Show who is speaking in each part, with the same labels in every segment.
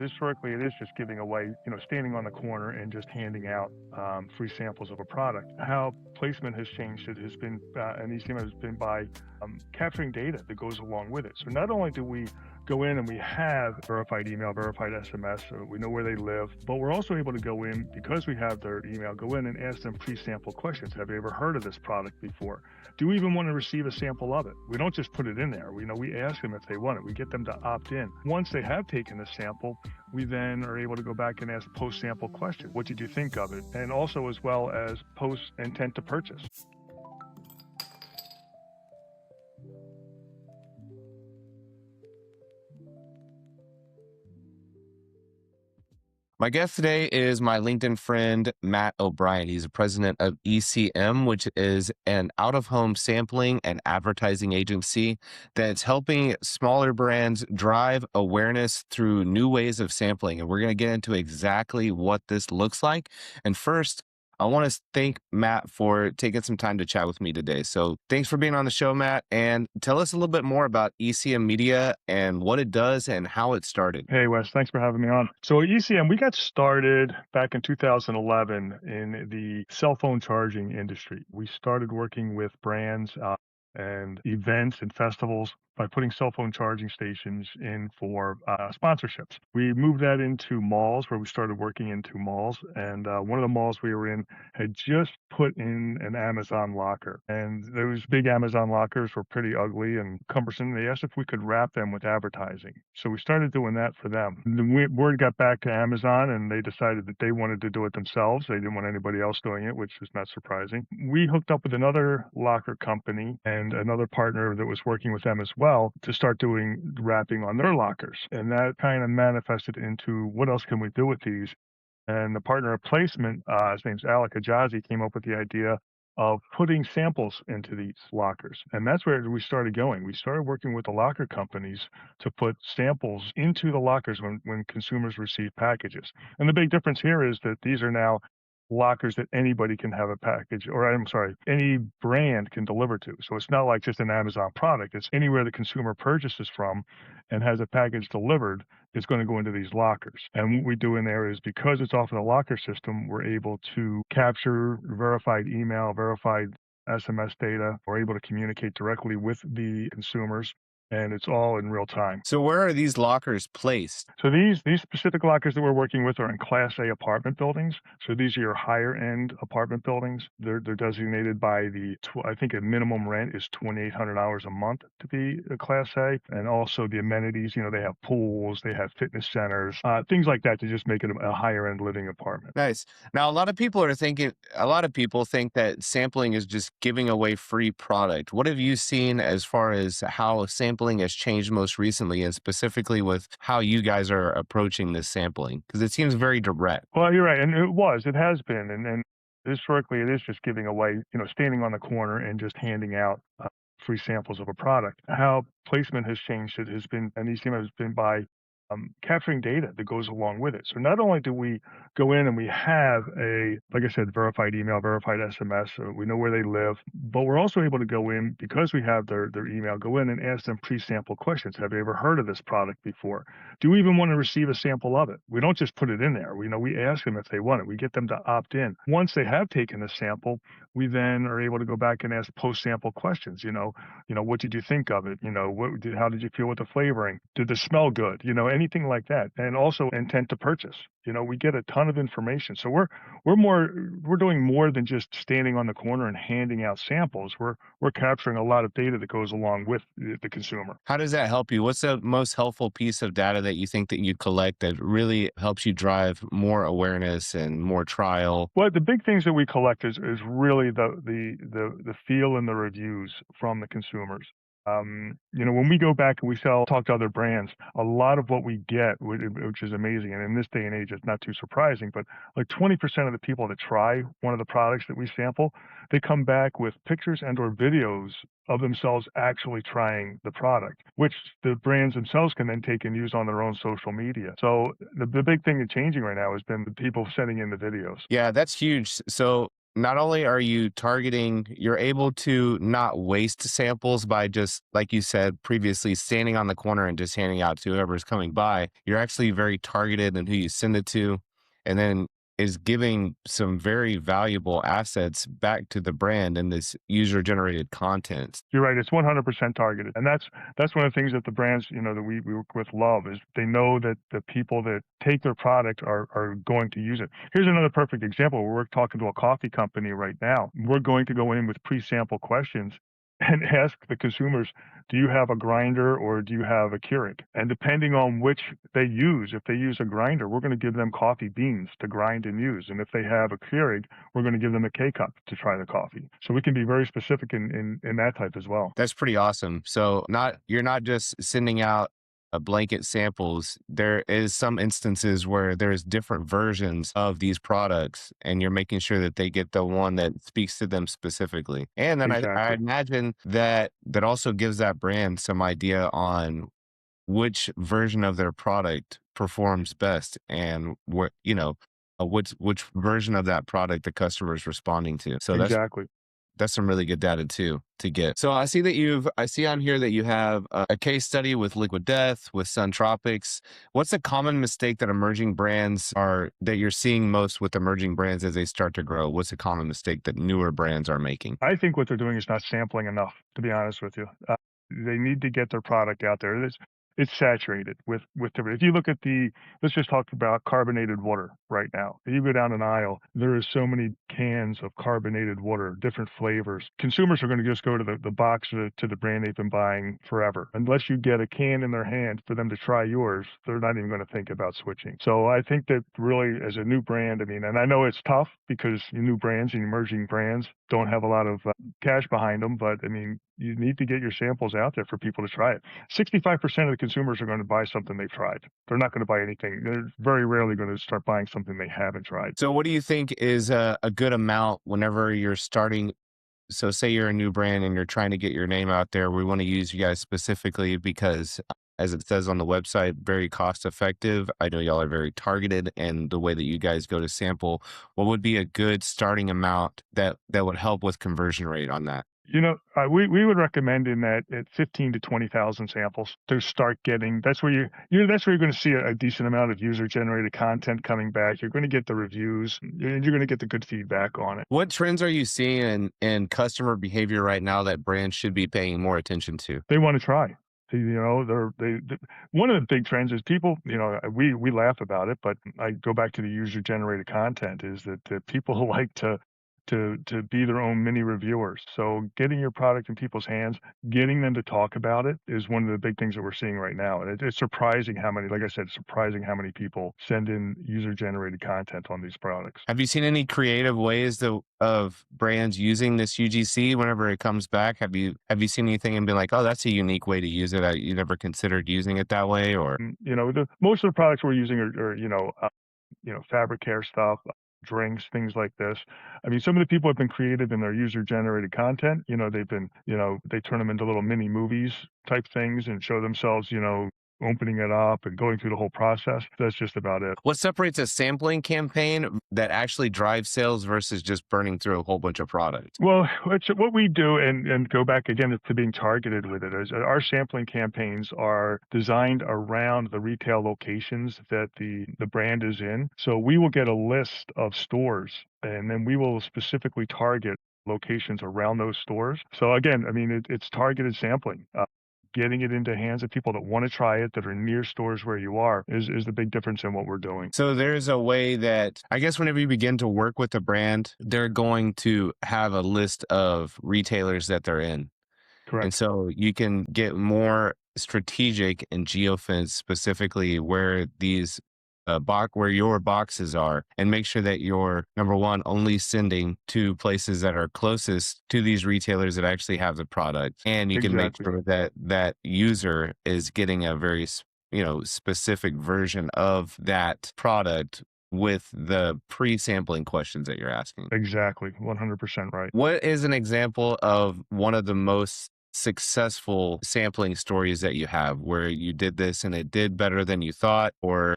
Speaker 1: Historically, it is just giving away, standing on the corner and just handing out free samples of a product. How placement has changed it has been, and ECM has been by capturing data that goes along with it. So not only do we go in and we have verified email, verified SMS, so we know where they live, but we're also able to go in because we have their email, go in and ask them pre-sample questions. Have you ever heard of this product before? Do you even want to receive a sample of it? We don't just put it in there. We ask them if they want it. We get them to opt in. Once they have taken the sample, we then are able to go back and ask post-sample questions. What did you think of it? And also as well as post intent to purchase.
Speaker 2: My guest today is my LinkedIn friend, Matt O'Brien. He's the president of ECM, which is an out of home sampling and advertising agency that's helping smaller brands drive awareness through new ways of sampling. And we're going to get into exactly what this looks like. And first, I want to thank Matt for taking some time to chat with me today. So thanks for being on the show, Matt. And tell us a little bit more about ECM Media and what it does and how it started.
Speaker 1: Hey, Wes, thanks for having me on. So at ECM, we got started back in 2011 in the cell phone charging industry. We started working with brands and events and festivals by putting cell phone charging stations in for sponsorships. We moved that into malls where we started working into malls. And one of the malls we were in had just put in an Amazon locker. And those big Amazon lockers were pretty ugly and cumbersome. They asked if we could wrap them with advertising. So we started doing that for them. The word got back to Amazon and they decided that they wanted to do it themselves. They didn't want anybody else doing it, which is not surprising. We hooked up with another locker company and another partner that was working with them as well to start doing wrapping on their lockers. And that kind of manifested into what else can we do with these? And the partner of placement, his name's Alec Ajazi, came up with the idea of putting samples into these lockers. And that's where we started going. We started working with the locker companies to put samples into the lockers when consumers receive packages. And the big difference here is that these are now lockers that anybody can have a package, or I'm sorry, any brand can deliver to. So it's not like just an Amazon product. It's anywhere the consumer purchases from and has a package delivered, it's going to go into these lockers. And what we do in there is because it's off of the locker system, we're able to capture verified email, verified SMS data. We're able to communicate directly with the consumers, and it's all in real time.
Speaker 2: So where are these lockers placed?
Speaker 1: So these specific lockers that we're working with are in Class A apartment buildings. So these are your higher end apartment buildings. They're designated by I think a minimum rent is $2,800 a month to be a Class A, and also the amenities. They have pools, they have fitness centers, things like that to just make it a higher end living apartment.
Speaker 2: Nice. Now, a lot of people think that sampling is just giving away free product. What have you seen as far as how sampling has changed most recently, and specifically with how you guys are approaching this sampling? Because it seems very direct.
Speaker 1: Well, you're right, and it has been, and historically, it is just giving away, standing on the corner and just handing out free samples of a product. How placement has changed it has been, and ECM has been by capturing data that goes along with it. So not only do we go in and we have like I said, verified email, verified SMS, so we know where they live, but we're also able to go in because we have their email, go in and ask them pre-sample questions. Have you ever heard of this product before? Do you even want to receive a sample of it? We don't just put it in there. We ask them if they want it. We get them to opt in. Once they have taken the sample, we then are able to go back and ask post-sample questions. What did you think of it? How did you feel with the flavoring? Did the smell good? Anything like that. And also intent to purchase. We get a ton of information. So we're doing more than just standing on the corner and handing out samples. We're capturing a lot of data that goes along with the consumer.
Speaker 2: How does that help you? What's the most helpful piece of data that you think that you collect that really helps you drive more awareness and more trial?
Speaker 1: Well, the big things that we collect is really the feel and the reviews from the consumers. When we go back and talk to other brands, a lot of what we get, which is amazing, and in this day and age, it's not too surprising, but like 20% of the people that try one of the products that we sample, they come back with pictures and or videos of themselves actually trying the product, which the brands themselves can then take and use on their own social media. So the big thing that's changing right now has been the people sending in the videos.
Speaker 2: Yeah, that's huge. So not only are you targeting, you're able to not waste samples by just, like you said previously, standing on the corner and just handing out to whoever's coming by. You're actually very targeted in who you send it to, and then is giving some very valuable assets back to the brand in this user generated content.
Speaker 1: You're right. It's 100% targeted, and that's one of the things that the brands, that we work with love is they know that the people that take their product are going to use it. Here's another perfect example. We're talking to a coffee company right now. We're going to go in with pre-sample questions and ask the consumers, do you have a grinder or do you have a Keurig? And depending on which they use, if they use a grinder, we're going to give them coffee beans to grind and use. And if they have a Keurig, we're going to give them a K-cup to try the coffee. So we can be very specific in that type as well.
Speaker 2: That's pretty awesome. So you're not just sending out a blanket samples. There is some instances where there's different versions of these products, and you're making sure that they get the one that speaks to them specifically. And then I
Speaker 1: Exactly.
Speaker 2: imagine that that also gives that brand some idea on which version of their product performs best and what, which version of that product the customer is responding to. So
Speaker 1: Exactly.
Speaker 2: that's some really good data too to get. So I see on here that you have a case study with Liquid Death, with Suntropics. What's a common mistake that that you're seeing most with emerging brands as they start to grow? What's a common mistake that newer brands are making?
Speaker 1: I think what they're doing is not sampling enough, to be honest with you. They need to get their product out there. It's saturated with different. If you look at let's just talk about carbonated water right now. If you go down an aisle, there is so many cans of carbonated water, different flavors. Consumers are going to just go to the box to the brand they've been buying forever. Unless you get a can in their hand for them to try yours, they're not even going to think about switching. So I think that really, as a new brand, I mean, and I know it's tough because new brands and emerging brands don't have a lot of cash behind them, but I mean, you need to get your samples out there for people to try it. 65% of the consumers are going to buy something they've tried. They're not going to buy anything. They're very rarely going to start buying something they haven't tried.
Speaker 2: So what do you think is a good amount whenever you're starting? So say you're a new brand and you're trying to get your name out there. We want to use you guys specifically because as it says on the website, very cost effective. I know y'all are very targeted and the way that you guys go to sample. What would be a good starting amount that would help with conversion rate on that?
Speaker 1: We would recommend in that at 15 to 20,000 samples to start getting. That's where that's where you're going to see a decent amount of user generated content coming back. You're going to get the reviews and you're going to get the good feedback on it.
Speaker 2: What trends are you seeing in customer behavior right now that brands should be paying more attention to?
Speaker 1: They want to try. One of the big trends is people, we laugh about it, but I go back to the user generated content is that people like to be their own mini reviewers. So getting your product in people's hands, getting them to talk about it is one of the big things that we're seeing right now. And it's surprising how many, like I said, it's surprising how many people send in user generated content on these products.
Speaker 2: Have you seen any creative ways of brands using this UGC whenever it comes back? Have you seen anything and been like, oh, that's a unique way to use it? You never considered using it that way, or
Speaker 1: Most of the products we're using are fabric care stuff, drinks, things like this. I mean, some of the people have been creative in their user generated content. They've been, they turn them into little mini movies type things and show themselves, opening it up and going through the whole process. That's just about it.
Speaker 2: what separates a sampling campaign that actually drives sales versus just burning through a whole bunch of product?
Speaker 1: Well, what we do, and go back again to being targeted with it, is our sampling campaigns are designed around the retail locations that the brand is in. So we will get a list of stores, and then we will specifically target locations around those stores. So again, I mean, it's targeted sampling. Getting it into hands of people that want to try it, that are near stores where you are, is the big difference in what we're doing.
Speaker 2: So there's a way that I guess whenever you begin to work with a brand, they're going to have a list of retailers that they're in. And
Speaker 1: Correct.
Speaker 2: so you can get more strategic and geofence specifically where these where your boxes are, and make sure that you're number one only sending to places that are closest to these retailers that actually have the product, and you can make
Speaker 1: Exactly.
Speaker 2: sure that that user is getting a very specific version of that product with the pre-sampling questions that you're asking.
Speaker 1: Exactly. 100% right.
Speaker 2: What is an example of one of the most successful sampling stories that you have where you did this and it did better than you thought, or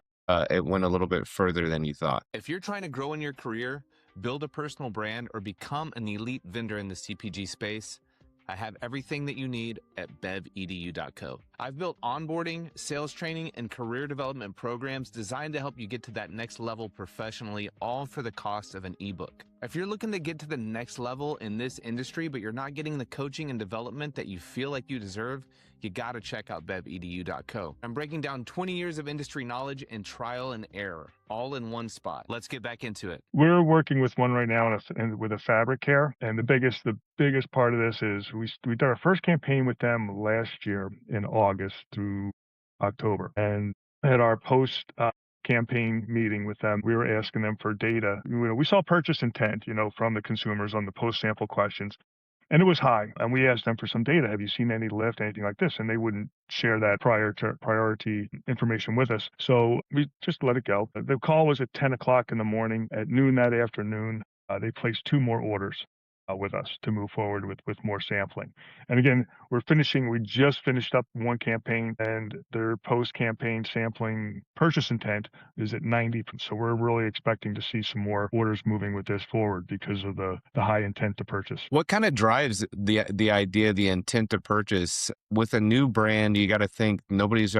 Speaker 2: it went a little bit further than you thought? If you're trying to grow in your career, build a personal brand, or become an elite vendor in the CPG space, I have everything that you need at bevedu.co. I've built onboarding, sales training, and career development programs designed to help you get to that next level professionally, all for the cost of an ebook. If you're looking to get to the next level in this industry, but you're not getting the coaching and development that you feel like you deserve, you gotta check out bevedu.co. I'm breaking down 20 years of industry knowledge and trial and error, all in one spot. Let's get back into it.
Speaker 1: We're working with one right now with a fabric care, and the biggest part of this is we did our first campaign with them last year in August through October, and at our post campaign meeting with them, we were asking them for data. We saw purchase intent, from the consumers on the post sample questions. And it was high. And we asked them for some data. Have you seen any lift, anything like this? And they wouldn't share that priority information with us. So we just let it go. The call was at 10 o'clock in the morning. At noon that afternoon, they placed 2 more orders with us to move forward with more sampling. And again, we just finished up one campaign, and their post-campaign sampling purchase intent is at 90. So we're really expecting to see some more orders moving with this forward because of the high intent to purchase.
Speaker 2: What kind of drives the idea, the intent to purchase with a new brand? You got to think nobody's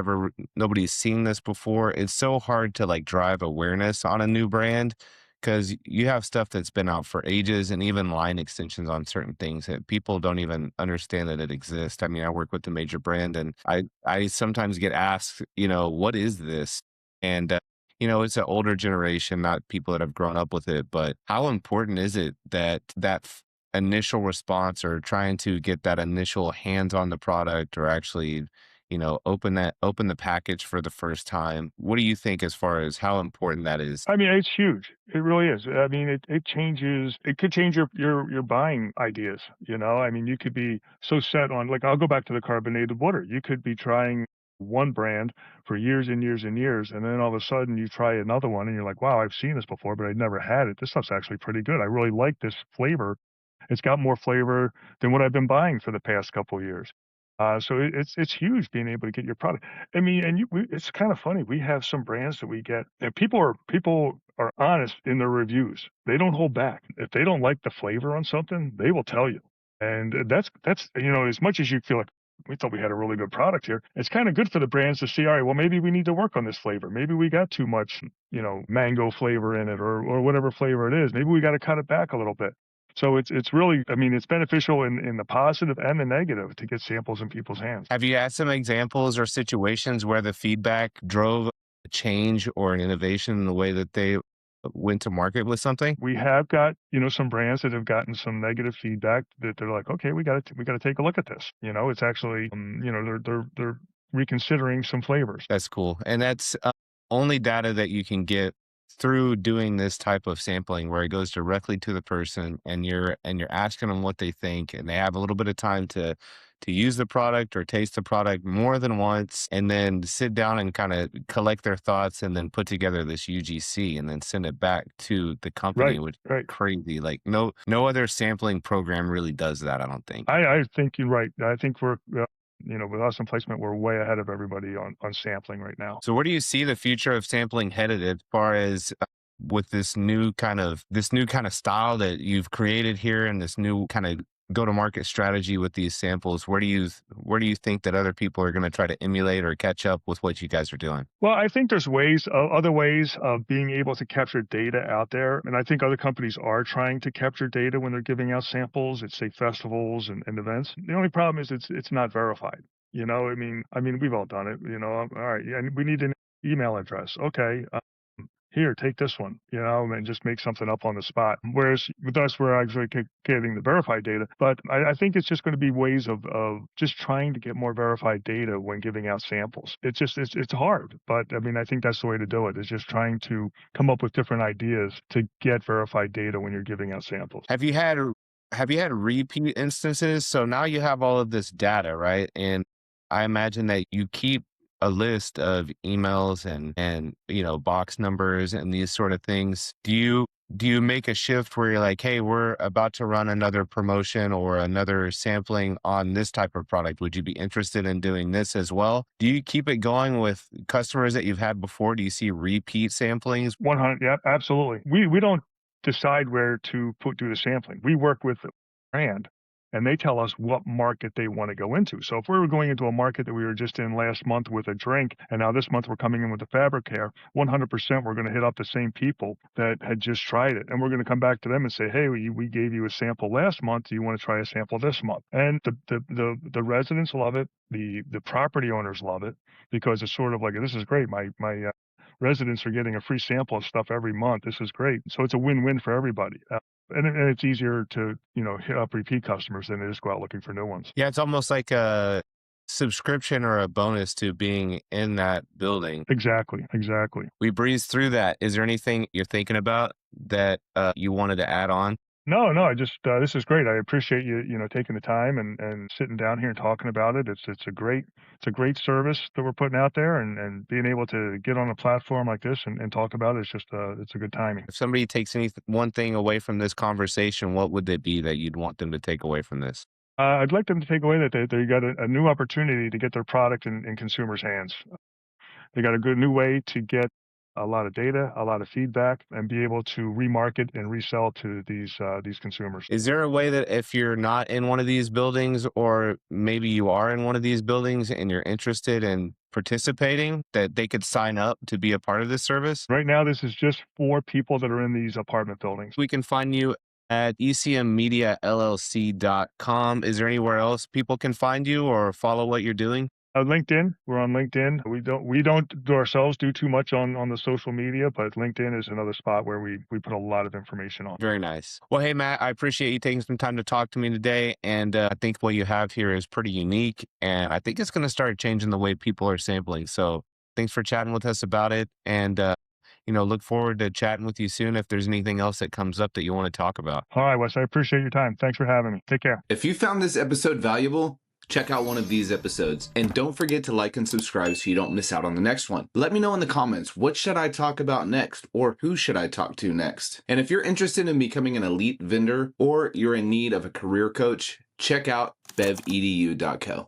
Speaker 2: seen this before. It's so hard to like drive awareness on a new brand because you have stuff that's been out for ages and even line extensions on certain things that people don't even understand that it exists. I mean, I work with a major brand, and I sometimes get asked, what is this? And it's an older generation, not people that have grown up with it, but how important is it that initial response or trying to get that initial hands on the product or actually, open the package for the first time? What do you think as far as how important that is?
Speaker 1: I mean, it's huge. It really is. I mean, it could change your buying ideas, I mean, you could be so set on, like, I'll go back to the carbonated water. You could be trying one brand for years and years and years, and then all of a sudden you try another one and you're like, wow, I've seen this before, but I'd never had it. This stuff's actually pretty good. I really like this flavor. It's got more flavor than what I've been buying for the past couple of years. So it's huge being able to get your product. I mean, and it's kind of funny. We have some brands that we get, and people are honest in their reviews. They don't hold back. If they don't like the flavor on something, they will tell you. And that's as much as you feel like we thought we had a really good product here, it's kind of good for the brands to see, all right, well, maybe we need to work on this flavor. Maybe we got too much, mango flavor in it, or whatever flavor it is. Maybe we got to cut it back a little bit. So it's really, I mean, it's beneficial in the positive and the negative to get samples in people's hands.
Speaker 2: Have you had some examples or situations where the feedback drove a change or an innovation in the way that they went to market with something?
Speaker 1: We have got, some brands that have gotten some negative feedback that they're like, okay, we got to take a look at this. It's actually, they're reconsidering some flavors.
Speaker 2: That's cool. And that's only data that you can get through doing this type of sampling where it goes directly to the person and you're asking them what they think, and they have a little bit of time to use the product or taste the product more than once, and then sit down and kind of collect their thoughts and then put together this UGC and then send it back to the company,
Speaker 1: Right,
Speaker 2: which is
Speaker 1: right.
Speaker 2: crazy. Like no other sampling program really does that, I don't think.
Speaker 1: I think you're right. I think we're, with awesome placement, we're way ahead of everybody on sampling right now.
Speaker 2: So where do you see the future of sampling headed as far as with this new kind of style that you've created here and this new kind of go to market strategy with these samples? Where do you think that other people are going to try to emulate or catch up with what you guys are doing?
Speaker 1: Well, I think there's other ways of being able to capture data out there. And I think other companies are trying to capture data when they're giving out samples at, say, festivals and events. The only problem is it's not verified. I mean, we've all done it, all right. And we need an email address. Okay. Here, take this one, and just make something up on the spot. Whereas with us, we're actually getting the verified data. But I think it's just going to be ways of just trying to get more verified data when giving out samples. It's hard, but I mean, I think that's the way to do it, is just trying to come up with different ideas to get verified data when you're giving out samples.
Speaker 2: Have you had repeat instances? So now you have all of this data, right? And I imagine that you keep a list of emails and box numbers and these sort of things. Do you make a shift where you're like, hey, we're about to run another promotion or another sampling on this type of product? Would you be interested in doing this as well? Do you keep it going with customers that you've had before? Do you see repeat samplings?
Speaker 1: 100, yeah, absolutely. We don't decide where to do the sampling. We work with the brand, and they tell us what market they want to go into. So if we were going into a market that we were just in last month with a drink, and now this month we're coming in with the fabric care, 100% we're going to hit up the same people that had just tried it. And we're going to come back to them and say, hey, we gave you a sample last month. Do you want to try a sample this month? And the residents love it. The property owners love it because it's sort of like, this is great. My residents are getting a free sample of stuff every month. This is great. So it's a win-win for everybody. And it's easier to, hit up repeat customers than it is go out looking for new ones.
Speaker 2: Yeah, it's almost like a subscription or a bonus to being in that building.
Speaker 1: Exactly. Exactly.
Speaker 2: We breezed through that. Is there anything you're thinking about that you wanted to add on?
Speaker 1: No, I just, this is great. I appreciate you, taking the time and sitting down here and talking about it. It's a great service that we're putting out there, and being able to get on a platform like this and talk about it. It's just, it's a good timing.
Speaker 2: If somebody takes one thing away from this conversation, what would it be that you'd want them to take away from this?
Speaker 1: I'd like them to take away that they got a new opportunity to get their product in consumers' hands. They got a good new way to get a lot of data, a lot of feedback, and be able to remarket and resell to these consumers.
Speaker 2: Is there a way that if you're not in one of these buildings, or maybe you are in one of these buildings and you're interested in participating, that they could sign up to be a part of this service?
Speaker 1: Right now, this is just for people that are in these apartment buildings.
Speaker 2: We can find you at ecmmediallc.com. Is there anywhere else people can find you or follow what you're doing?
Speaker 1: LinkedIn. We're on LinkedIn. We don't ourselves do too much on the social media, but LinkedIn is another spot where we put a lot of information on.
Speaker 2: Very nice. Well, hey, Matt, I appreciate you taking some time to talk to me today. And I think what you have here is pretty unique. And I think it's going to start changing the way people are sampling. So thanks for chatting with us about it. And, look forward to chatting with you soon if there's anything else that comes up that you want to talk about.
Speaker 1: All right, Wes, I appreciate your time. Thanks for having me. Take care.
Speaker 3: If you found this episode valuable, check out one of these episodes. And don't forget to like and subscribe so you don't miss out on the next one. Let me know in the comments, what should I talk about next? Or who should I talk to next? And if you're interested in becoming an elite vendor, or you're in need of a career coach, check out bevedu.co.